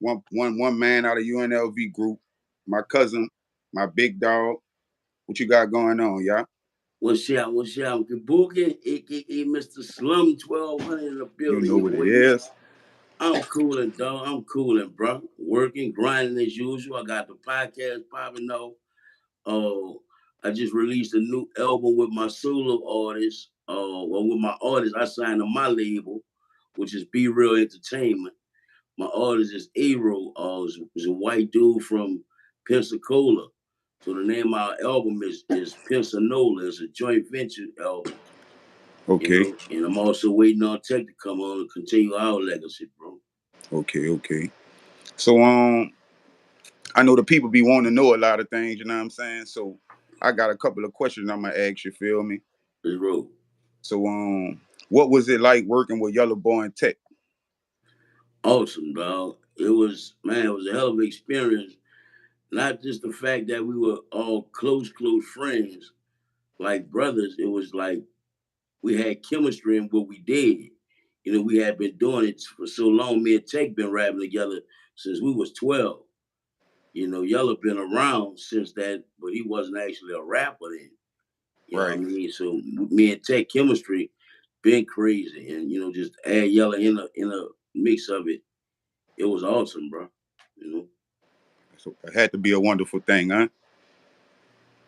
one man out of UNLV group. My cousin, my big dog. What you got going on, y'all? What's up? What's up? Kabuki, aka Mr. Slum 1200 in the You building. know You what it boy, is. I'm cooling, dog. I'm cooling, bro. Working, grinding as usual. I got the podcast popping though. Uh, I just released a new album with my solo artist. Well, with my artist, I signed on my label, which is Be Real Entertainment. My artist is Aero. Is a white dude from Pensacola. So the name of our album is Pensanola. It's a joint venture album, Okay, And I'm also waiting on Tech to come on and continue our legacy, bro. okay. So I know the people be wanting to know a lot of things, you know what I'm saying? So I got a couple of questions I'm gonna ask you, feel me? Let's roll. So what was it like working with Yella Boy and Tech? Awesome, dog. It was a hell of an experience. Not just the fact that we were all close friends, like brothers. It was like we had chemistry in what we did. We had been doing it for so long. Me and Tech been rapping together since we was 12. Yella been around since that, but he wasn't actually a rapper then. You know what I Right. mean? So me and Tech chemistry been crazy, and just add Yella in a mix of it. It was awesome, bro. You know, So it had to be a wonderful thing, huh?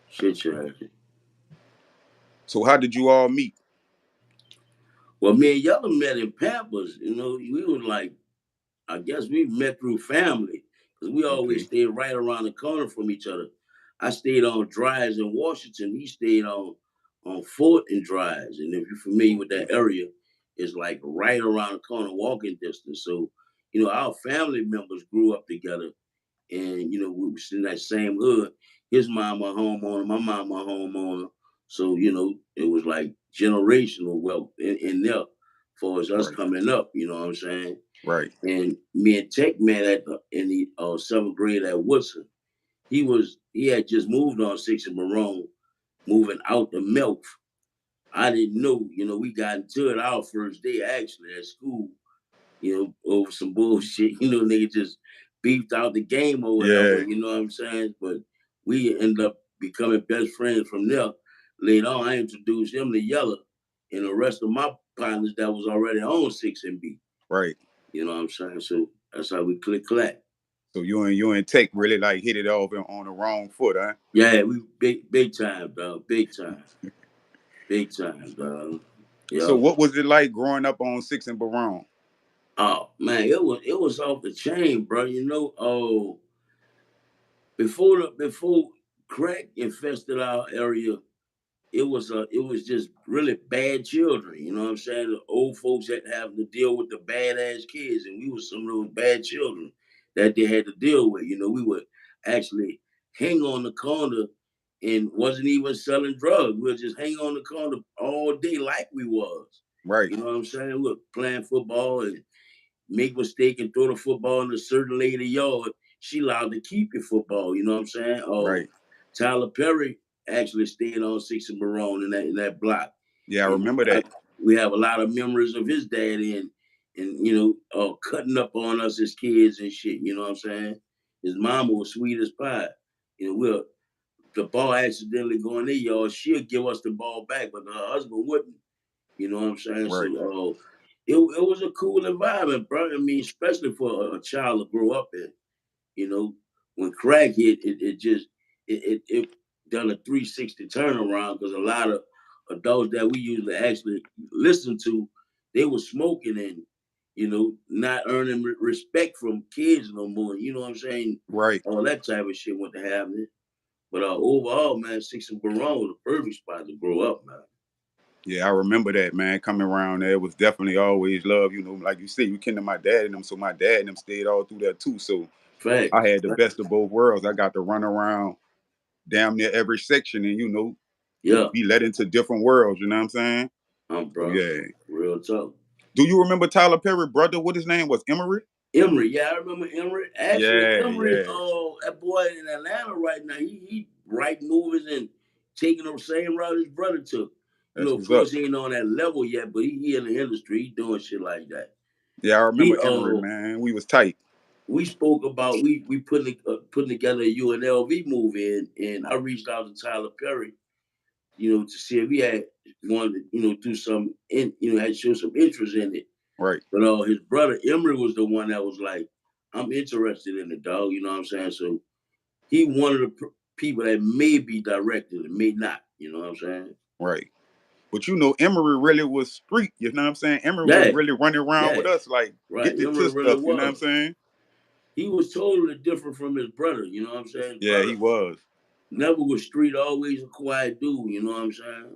shit, you. So how did you all meet? Well, me and Yella met in Pampers. We was like, I guess we met through family because we always Okay. stayed right around the corner from each other. I stayed on Dryas in Washington. He stayed on Fort and Dryas, and if you're familiar with Okay. that area, it's like right around the corner, walking distance. So, our family members grew up together, and we was in that same hood. His mom a homeowner, my mom a homeowner. So it was like generational wealth in there for us Right. coming up. You know what I'm saying? Right. And me and Tech met in the seventh grade at Woodson. He had just moved on Six and Marone, moving out the Milk. I didn't know. We got into it our first day actually at school. Over some bullshit. Nigga just beefed out the game or whatever. Yeah. You know what I'm saying? But we ended up becoming best friends from there. Later on, I introduced him to Yella and the rest of my partners that was already on Six and B. Right. You know what I'm saying? So that's how we click clack. So you and Tech really like hit it off on the wrong foot, huh? Yeah, we big time, dog. Big time, dog. So Yeah. what was it like growing up on Six and Barone? Oh man, it was off the chain, bro. Before crack infested our area, it was just really bad children. You know what I'm saying? The old folks had having to deal with the badass kids, and we were some of those bad children that they had to deal with. We would actually hang on the corner and wasn't even selling drugs. We'd just hang on the corner all day like we was. Right. You know what I'm saying? We were playing football and make mistake and throw the football in a certain lady yard. She allowed to keep your football. You know what I'm saying? Oh, Right. Tyler Perry actually stayed on Six and Barone in that block, Yeah, I and remember that. we have a lot of memories of his daddy and cutting up on us as kids and shit. You know what I'm saying? His mama was sweet as pie. We'll the ball accidentally go in their yard, she'll give us the ball back, but her husband wouldn't. You know what I'm saying? So, Right. it was a cool environment, bro. I mean, especially for a child to grow up in. You know, when crack hit, it just it done a 360 turnaround because a lot of adults that we usually actually listen to, they were smoking and not earning respect from kids no more. You know what I'm saying? Right. All that type of shit went to happening. But overall, man, Six and Baron was the perfect spot to grow up, man. Yeah, I remember that, man. Coming around there was definitely always love. Like you said, you kin to my dad and them, so my dad and them stayed all through there too. So I Facts. had the best of both worlds. I got to run around damn near every section and Yeah, be led into different worlds, you know what I'm saying? So bro. yeah. Real talk. Do you remember Tyler Perry brother? What his name was? Emery? Emery, yeah, I remember Emery. Actually, Yeah, Emery, yeah. that boy in Atlanta right now, he writing movies and taking the same route his brother took. That's Of what's up. course, he ain't on that level yet, but he in the industry, he doing shit like that. Yeah, I He remember Emery, man. We was tight. we spoke about we putting together a UNLV movie, and I reached out to Tyler Perry, to see if he had wanted to, do some, had show some interest in it. Right. But his brother Emery was the one that was like, I'm interested in the dog. You know what I'm saying? So he one of the people that may be directed and may not. You know what I'm saying? Right. But Emery really was street. You know what I'm saying? Emery was Yeah, really running around yeah, with us, like right. get the Emery to really stuff. You know what I'm was. saying? He was totally different from his brother. You know what I'm saying? His Yeah, brother he was. never was street, always a quiet dude. You know what I'm saying?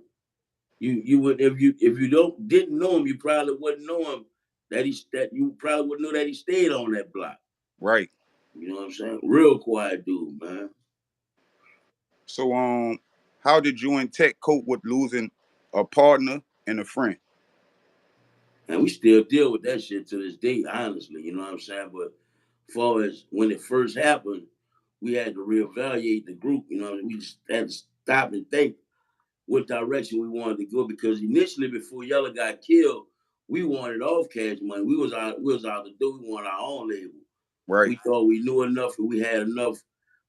You would, if you don't didn't know him, you probably wouldn't know him, that you probably wouldn't know that he stayed on that block. Right. You know what I'm saying? Real quiet dude, man. So how did you and Tech cope with losing a partner and a friend? And we still deal with that shit to this day, honestly. You know what I'm saying? But as far as when it first happened, we had to reevaluate the group. You know, we just had to stop and think what direction we wanted to go, because initially, before Yella got killed, we wanted off Cash Money. We was out the door. We wanted our own label. Right. We thought we knew enough and we had enough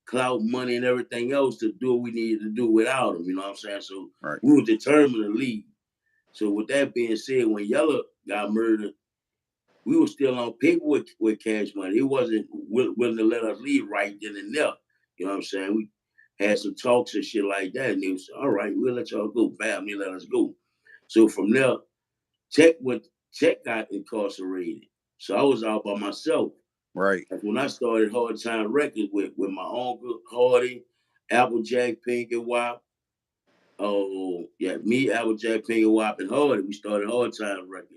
clout, money, and everything else to do what we needed to do without him. You know what I'm saying? So Right. we were determined to leave. So with that being said, when Yella got murdered, we were still on paper with Cash Money. He wasn't willing to let us leave right then and there. You know what I'm saying? We had some talks and shit like that, and they was all right. We'll let y'all go. Bam, they let us go. So from there, Tech got incarcerated. So I was out by myself. Right. That's when I started Hard Time Records with my uncle Hardy, Applejack, Pink and Wop. Oh yeah, me, Applejack, Pink and Wop, and Hardy. We started Hard Time Records.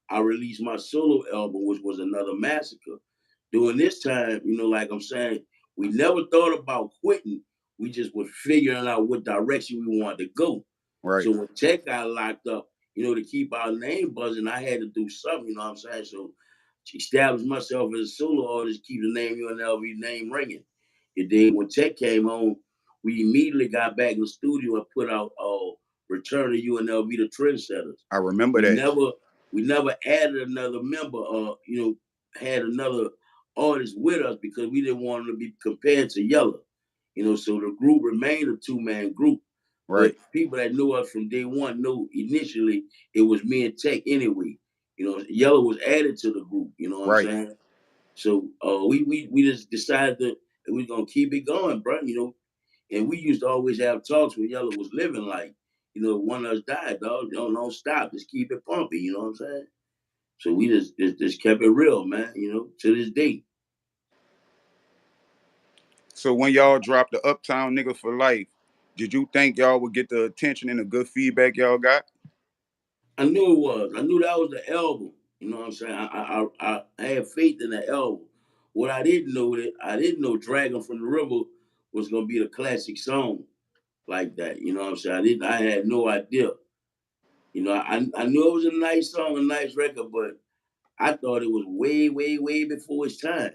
I released my solo album, which was Another Massacre. During this time, like I'm saying, we never thought about quitting. We just was figuring out what direction we wanted to go. Right. So when Tech got locked up, to keep our name buzzing, I had to do something, you know what I'm saying? So establish myself as a solo artist, keep the name UNLV name ringing. And then when Tech came home, we immediately got back in the studio and put out Return to UNLV the Trendsetters. I remember We that. never we never added another member or had another artist with us because we didn't want to be compared to Yella. So the group remained a two-man group. Right. But people that knew us from day one knew initially it was me and Tech anyway. Yellow was added to the group. You know what I'm Right. saying? So we just decided that we're gonna keep it going, bro. And we used to always have talks when Yellow was living, like, one of us died, dog. Don't stop, just keep it pumping. You know what I'm saying? So we just kept it real, man. To this day. So when y'all dropped the Uptown Nigga for Life, did you think y'all would get the attention and the good feedback y'all got? I knew it was. I knew that was the album. You know what I'm saying? I had faith in the album. What I didn't know Dragon from the River was gonna be the classic song like that. You know what I'm saying? I had no idea. I knew it was a nice song, a nice record, but I thought it was way, way, way before its time.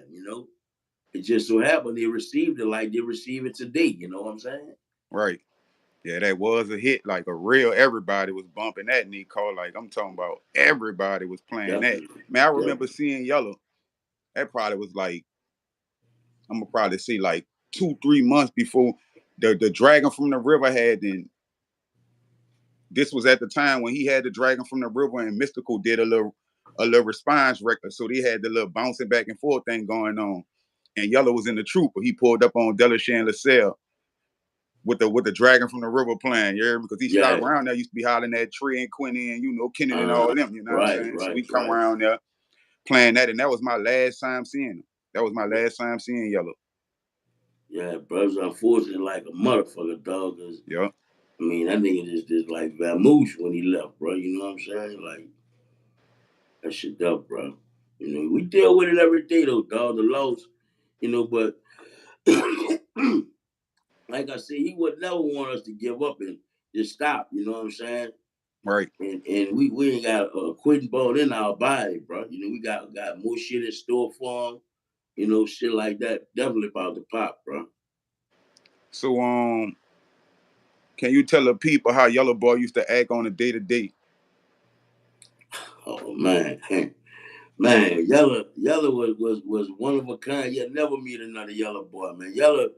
It just so happened they received it like they receive it today, you know what I'm saying? Right. Yeah, that was a hit. Like a real everybody was bumping that Nick Cole. Like I'm talking about everybody was playing that. Definitely. Man, I remember Definitely. seeing Yellow. That probably was like, I'm gonna probably say like 2, 3 months before the Dragon from the River had then. This was at the time when he had the Dragon from the River and Mystical did a little response record. So they had the little bouncing back and forth thing going on. And Yellow was in the Trooper. He pulled up on Delashay and LaSalle with the Dragon from the River playing, yeah, because he stopped Yeah. around there, used to be hollering at Trey and Quinny and Kennan and Uh all them, you know what I'm right, saying? So right, he come right. around there playing that, and that was my last time seeing him. That was my last time seeing Yellow. Yeah, bro's unfortunate like a motherfucker, dog. 'Cause, Yeah, I mean, that nigga just like vamoose when he left, bro. You know what I'm saying? Like, that shit up, bro. We deal with it every day, though, dog. The loss, but like I said, he would never want us to give up and just stop. You know what I'm saying? right. And we ain't got a quitting ball in our body, bro. We got more shit in store for him. Shit like that. Definitely about to pop, bro. So can you tell the people how Yellow Boy used to act on a day to day? Oh man, Man, Yella was one of a kind. You'll never meet another Yella Boy, man. Yella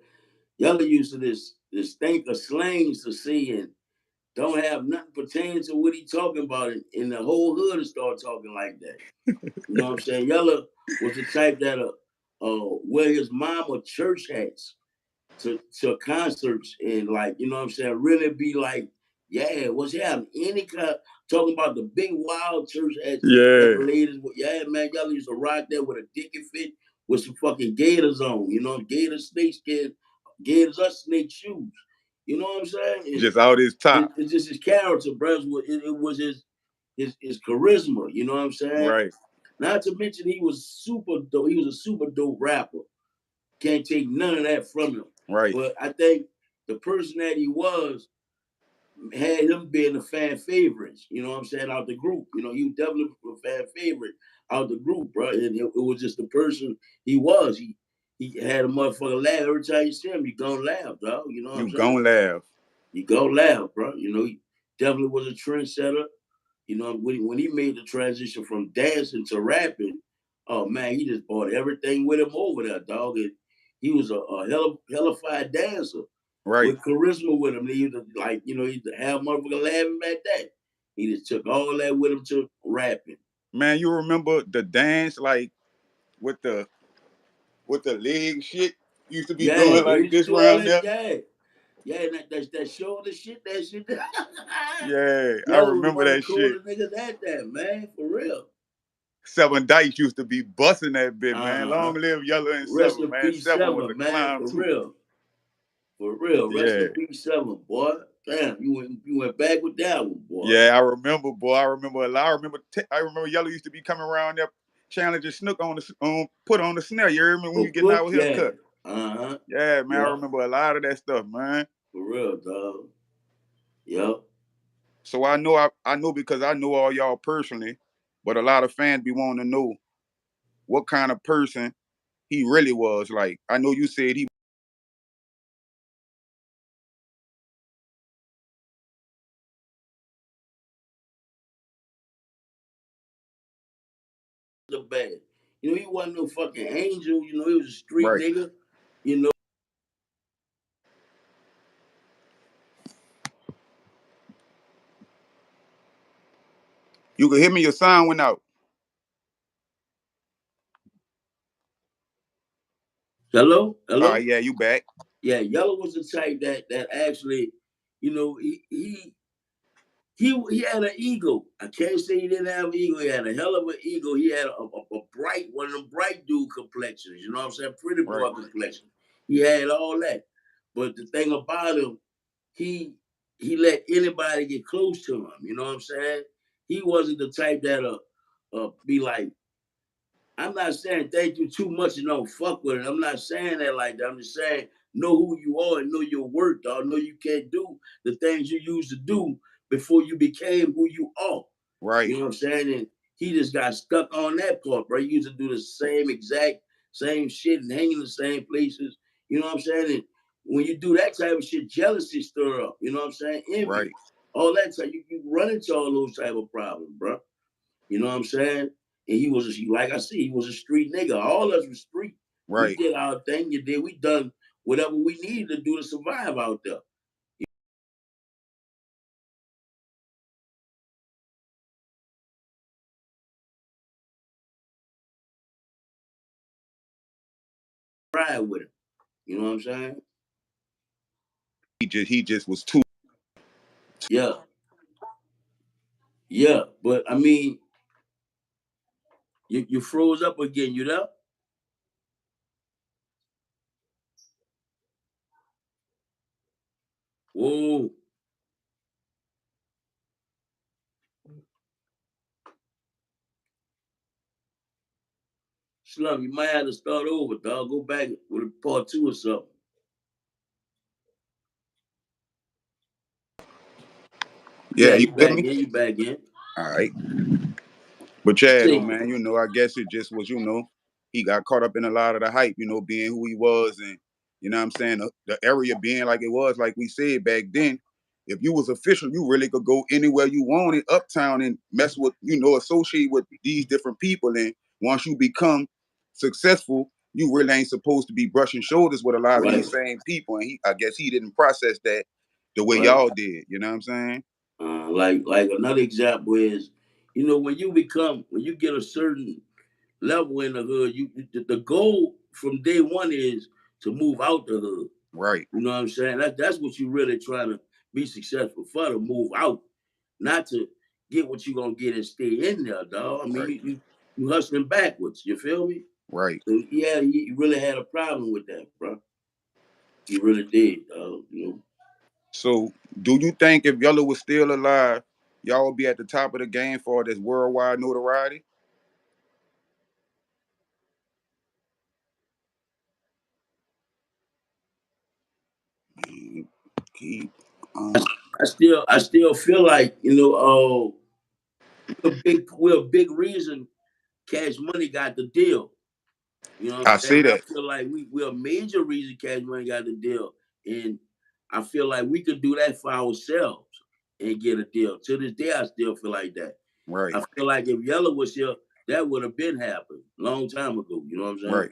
used to this think of slangs to see and don't have nothing pertaining to what he talking about, and the whole hood to start talking like that. You know what I'm saying? Yella was the type that wear his mama church hats to concerts and like, you know what I'm saying, really be like, yeah, what's happening? Any kind talking about the big wild church hats that Yeah, the ladies yeah, man, y'all used to rock that with a dicky fit with some fucking gators on, you know, gator snake skin, gators are snake shoes. You know what I'm saying? just out his top. It's just his character, bro. It was his charisma. You know what I'm saying? Right, Not to mention he was super dope. He was a super dope rapper. Can't take none of that from him. right. But I think the person that he was had him being a fan favorite. You know what I'm saying? Out the group. You know, he was definitely a fan favorite out the group, bro. And it was just the person he was. He had a motherfucker laugh every time you see him. You gonna laugh, dog. You know what I'm You saying? gon' laugh. You go laugh, bro. You know, he definitely was a trendsetter. You know, when he made the transition from dancing to rapping, oh man, he just brought everything with him over there, dog. And he was a hellified dancer Right. with charisma with him. He used to, like, you know, he used to have motherfucker laughing at that. He just took all that with him to rapping. Man, you remember the dance like with the leg shit used to be Yeah, doing he like used to this do all round that. there? Yeah, yeah, that shoulder shit, that shit. Yeah, I Yellow was remember one of the that shit. coolest niggas at that, man, for real. Seven Dice used to be busting that bit, man. Uh-huh. Long live Yellow and Rest Seven, in man. peace, Seven was a Seven, man, clown for too. real. For real. Rest Yeah. in peace, Seven, boy. Damn, you went back with that one, boy. Yeah, I remember, boy. I remember a lot. I remember Yellow used to be coming around there challenging Snook on the put on the snare. You hear me when you For getting put, our yeah. haircut? Uh-huh. Yeah, man. I Yep. remember a lot of that stuff, man. For real, dog. Yep. So I know because I know all y'all personally, but a lot of fans be wanting to know what kind of person he really was. Like I know you said he The bad. You know, he wasn't no fucking angel. You know, he was a street right. nigga. You know, You could hear me. Your sound went out. hello? All right, Hello? yeah, you back. Yeah, Yellow was the type that actually, you know, he had an ego. I can't say he didn't have an ego. He had a hell of an ego. He had a bright, one of them bright dude complexions. You know what I'm saying? Pretty Right, boy complexion. He had all that. But the thing about him, he he let anybody get close to him. You know what I'm saying? He wasn't the type that be like, I'm not saying thank you too much and don't fuck with it. I'm not saying that like that. I'm just saying know who you are and know your worth, dog. Know you can't do the things you used to do before you became who you are. right, You know what I'm saying? And he just got stuck on that part, bro. He used to do the same exact same shit and hang in the same places. You know what I'm saying? And when you do that type of shit, jealousy stir up. You know what I'm saying? Envy. right, All that type. You run into all those type of problems, bro. You know what I'm saying? And he was, like I said, he was a street nigga. All of us was street. We right. did our thing. You did. We done whatever we needed to do to survive out there. Ride with him. You know what I'm saying? He just was too. Yeah, yeah. But I mean, you froze up again. You know? Whoa, Slum. You might have to start over, dog. Go back with a part two or something. Yeah, Yeah, you you with back me? in. You back in. All right. But yeah, though, See, man, I guess it just was, he got caught up in a lot of the hype, being who he was, and you know what I'm saying, the area being like it was, like we said back then. If you was official, you really could go anywhere you wanted uptown and mess with, associate with these different people. And once you become successful, you really ain't supposed to be brushing shoulders with a lot of Right, these same people. And I guess he didn't process that the way right. y'all did. You know what I'm saying? Like another example is, when you get a certain level in the hood, the goal from day one is to move out the hood. Right, You know what I'm saying? That's what you really trying to be successful for, to move out, not to get what you gonna get and stay in there, dog. I mean, right, you hustling backwards. You feel me? right. So yeah, you really had a problem with that, bro. You really did, dog. So, do you think if Yella was still alive, y'all would be at the top of the game for this worldwide notoriety? Keep, I, I still feel like we're a big reason Cash Money got the deal. You know what I'm I saying? say I that. feel like we're a major reason Cash Money got the deal, and I feel like we could do that for ourselves and get a deal. To this day, I still feel like that. Right, I feel like if Yella was here, that would have been happened long time ago. You know what I'm saying? right.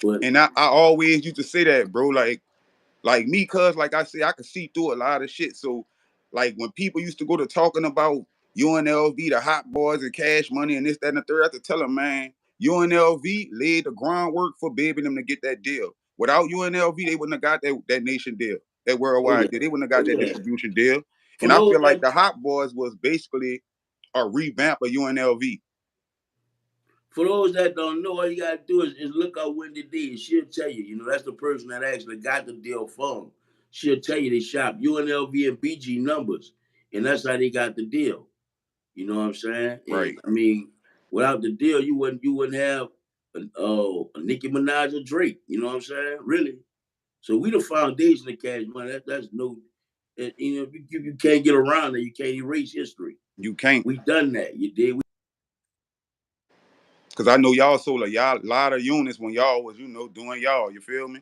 But And I always used to say that, bro. Like me, cuz like I say, I could see through a lot of shit. So like when people used to go to talking about UNLV, the hot boys and cash money and this, that, and the third, I had to tell them, man, UNLV laid the groundwork for baby them to get that deal. Without UNLV, they wouldn't have got that nation deal, that oh worldwide yeah, deal. They wouldn't have oh got that yeah. distribution deal. For And I those feel like that the hot boys was basically a revamp of UNLV. For those that don't know, all you gotta do is look up Wendy D, and she'll tell you. That's the person that actually got the deal for them. She'll tell you they shop UNLV and BG numbers, and that's how they got the deal. You know what I'm saying? And Right, I mean, without the deal, you wouldn't have a Nicki Minaj or Drake. You know what I'm saying? Really. So we the foundation of Cash Money. That's no, you can't get around it. You can't erase history. you can't. We done that. You did. Cause I know y'all sold a lot of units when y'all was, doing y'all. You feel me?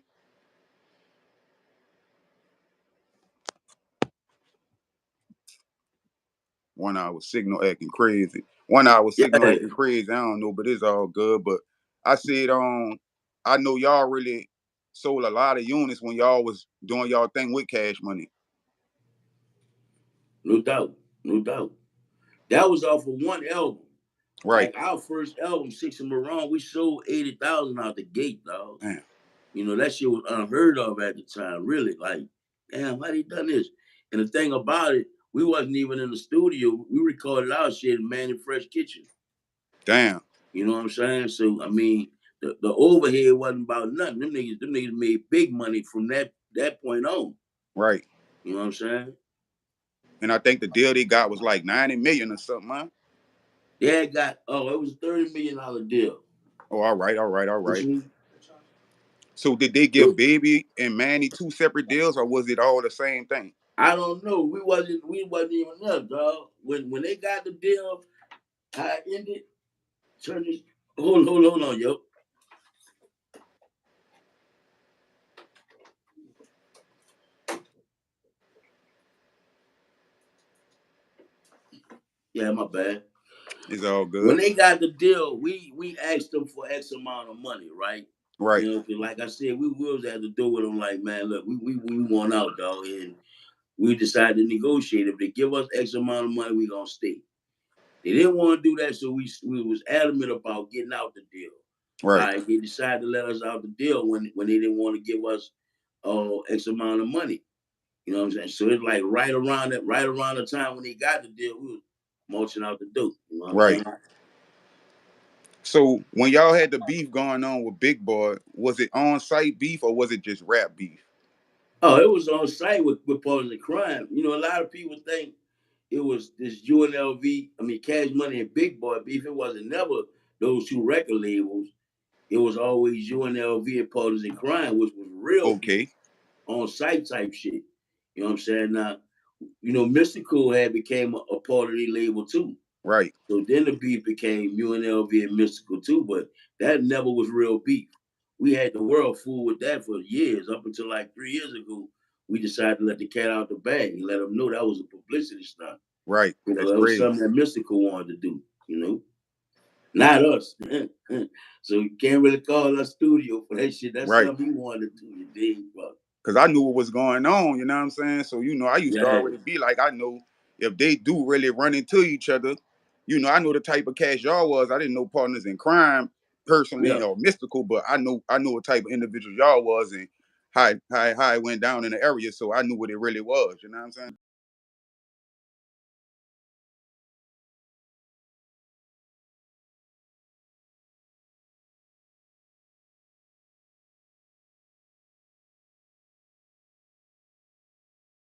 1 hour signal acting crazy. 1 hour signal Yeah. acting crazy. I don't know, but it's all good. But I said, I know y'all really sold a lot of units when y'all was doing y'all thing with cash money. No doubt. No doubt. That was off of one album. Right. Like our first album, Six and Maroon, we sold 80,000 out the gate, dog. Damn. That shit was unheard of at the time, really. Like, damn, how they done this? And the thing about it, we wasn't even in the studio. We recorded our shit in Manny Fresh Kitchen. Damn. You know what I'm saying? So I mean, the overhead wasn't about nothing. Them niggas made big money from that point on. Right. You know what I'm saying? And I think the deal they got was like 90 million or something, huh? They had got it was a $30 million deal. Oh, all right, all right, all What right. you mean? So did they give Baby and Manny two separate deals, or was it all the same thing? I don't know. We wasn't even there, dog. When they got the deal, I ended. Turn this. Hold on, yo. Yeah, my bad. It's all When good. they got the deal, we asked them for X amount of money, right? Right, 'Cause like I said, we was at the door with them, like, man, look, we want out, dog, and we decided to negotiate. If they give us X amount of money, we gonna stay. They didn't want to do that, so we was adamant about getting out the deal. All right, right, they decided to let us out the deal when they didn't want to give us X amount of money. You know what I'm saying? So it's like right around the time when they got the deal, we was marching out the door. You know what I'm right. saying? So when y'all had the beef going on with Big Boy, was it on site beef or was it just rap beef? Oh, it was on site with Pose and Crime. A lot of people think it was this UNLV, I mean Cash Money and Big Boy beef. It wasn't never those two record labels. It was always UNLV and Pose and Crime, which was real beef Okay, on site type shit. You know what I'm saying? Now, Mystical had became a part of the label too. right, So then the beef became UNLV and Mystical too, but that never was real beef. We had the world fool with that for years, up until like 3 years ago. We decided to let the cat out the bag and let them know that was a publicity stunt. right. That's That was crazy. something that Mystical wanted to do. Not us. So you can't really call us studio for that shit. That's Right. something he wanted to do. You dig, bro? Cause I knew what was going on, you know what I'm saying? So, I used to Yeah, already be like, I know if they do really run into each other, I know the type of cast y'all was. I didn't know partners in crime personally yeah. or mystical, but I know what type of individual y'all was and how it went down in the area. So I knew what it really was, you know what I'm saying?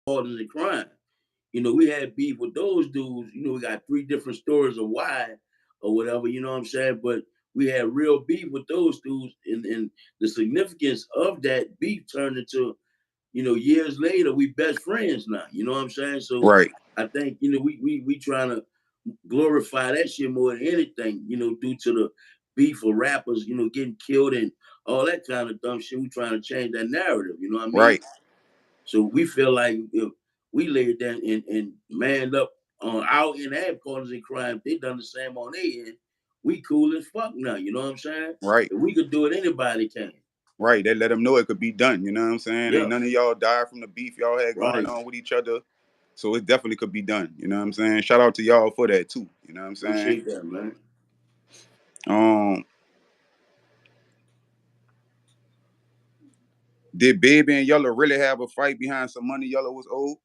Partners in crime. We had beef with those dudes. We got three different stories of why or whatever, you know what I'm saying? But we had real beef with those dudes, and the significance of that beef turned into, years later, we best friends now. You know what I'm saying? So Right, I think, we trying to glorify that shit more than anything, due to the beef of rappers, getting killed and all that kind of dumb shit. We trying to change that narrative, you know what I mean? right, So we feel like if we laid down and manned up on our end and partners in crime, they done the same on their end. We cool as fuck now, you know what I'm saying? right, If we could do it, anybody can. right. They let them know it could be done, you know what I'm saying? Ain't Yeah, none of y'all died from the beef y'all had going right. on with each other. So it definitely could be done, you know what I'm saying? Shout out to y'all for that too, you know what I'm saying? Appreciate that, man. Um, did Baby and Yella really have a fight behind some money Yella was owed?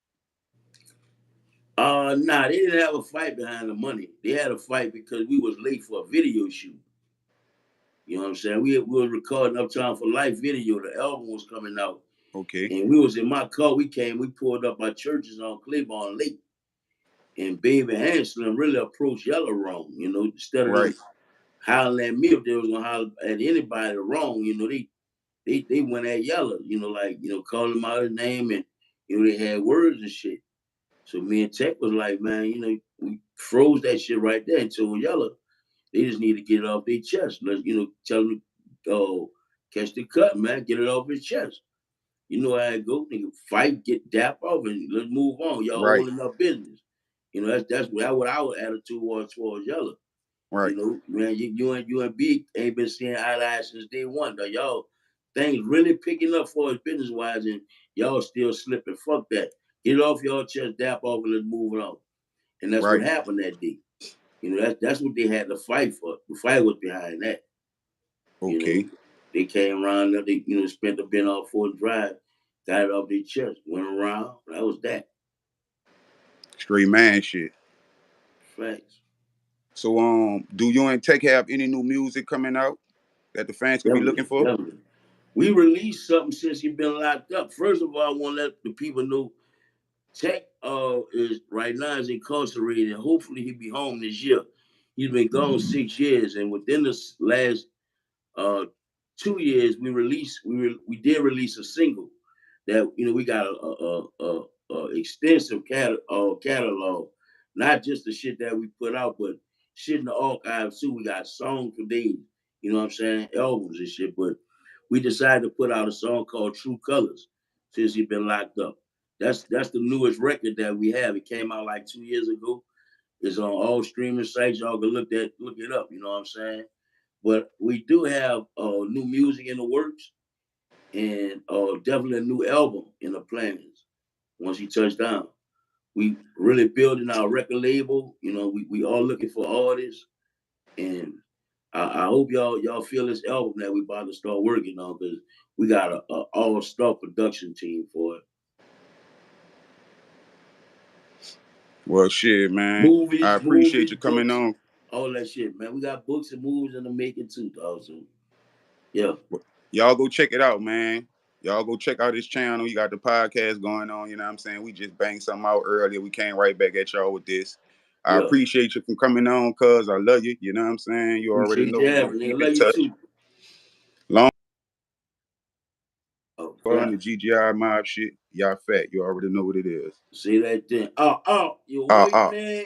Nah, they didn't have a fight behind the money. They had a fight because we was late for a video shoot. You know what I'm saying? We was recording Uptown for Life video. The album was coming out. Okay, And we was in my car. We pulled up our churches on Claiborne Lake. And Baby and Slim really approached Yella wrong. Instead of right, them hollering at me if they was gonna holler at anybody wrong, they went at Yella, like, calling him out his name and they had words and shit. So me and Tech was like, man, we froze that shit right there and told Yella they just need to get it off their chest. Let's, tell them oh, catch the cut, man, get it off his chest. You know how it go, nigga. Fight, get dap off, and let's move on. Y'all right, holding up business. That's what our attitude was towards Yella. right, Man, you and B ain't been seeing eye to eye since day one. Though y'all things really picking up for us business wise, and y'all still slipping. Fuck that. Get it off your chest, dap off, and let's move it on. And that's what right. happened that day. That's what they had to fight for. The fight was behind that. You know, Okay, they came around. They spent the bin off for a drive, got it off their chest, went around. That was that. straight man shit. Facts. So, do you and Tech have any new music coming out that the fans could be looking Definitely, for? definitely. We released something since he been locked up. First of all, I want to let the people know Tech is right now is incarcerated. Hopefully he be home this year. He's been gone 6 years, and within the last uh 2 years, we did release a single that we got a extensive catalog, not just the shit that we put out, but shit in the archives too. We got songs for days, you know what I'm saying, albums and shit. But we decided to put out a song called True Colors since he been locked up. That's the newest record that we have. It came out like 2 years ago. It's on all streaming sites. Y'all can look it up. You know what I'm saying? But we do have new music in the works and definitely a new album in the plans once he touched down. We really building our record label. We all looking for artists, and I hope y'all feel this album that we about to start working on because we got a all star production team for it. Well, shit, man. I Movies, appreciate you coming books, on. all that shit, man. We got books and movies in the making too, dog. So yeah, Y'all go check it out, man. Y'all go check out his channel. You got the podcast going on. You know what I'm saying? We just banged something out earlier. We came right back at y'all with this. I yeah. appreciate you for coming on, cuz I love you. You know what I'm saying? You already Appreciate know you we're going having to me. I keep in love you touch. too. Long Oh fun, crap. the GGI mob shit. Y'all fat. You already know what it is. Say that then. You Ah, wait, ah. man.